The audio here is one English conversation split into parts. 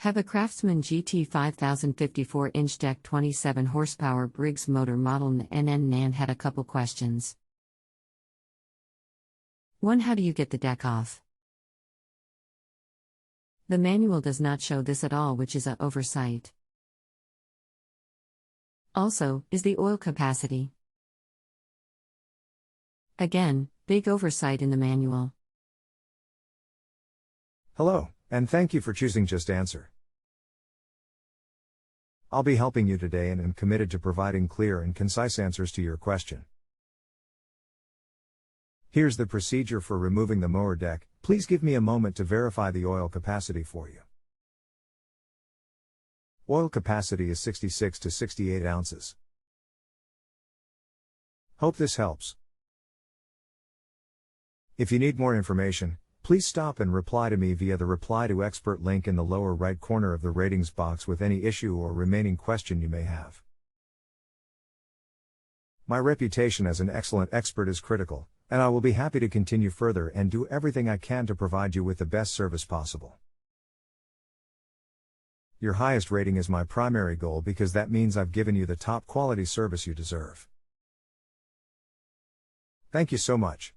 Have a Craftsman GT 5054-inch deck 27 horsepower Briggs motor modelNNN-NN-NNNNand had a couple questions. 1. How do you get the deck off? The manual does not show this at all, which is an oversight. Also, is the oil capacity? Again, big oversight in the manual. Hello, and thank you for choosing JustAnswer. I'll be helping you today and am committed to providing clear and concise answers to your question. Here's the procedure for removing the mower deck. Please give me a moment to verify the oil capacity for you. Oil capacity is 66 to 68 ounces. Hope this helps. If you need more information, please stop and reply to me via the Reply to Expert link in the lower right corner of the ratings box with any issue or remaining question you may have. My reputation as an excellent expert is critical, and I will be happy to continue further and do everything I can to provide you with the best service possible. Your highest rating is my primary goal because that means I've given you the top quality service you deserve. Thank you so much.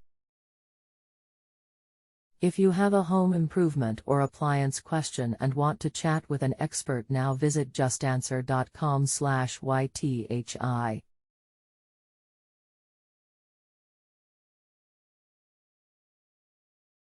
If you have a home improvement or appliance question and want to chat with an expert now, visit justanswer.com/ythi.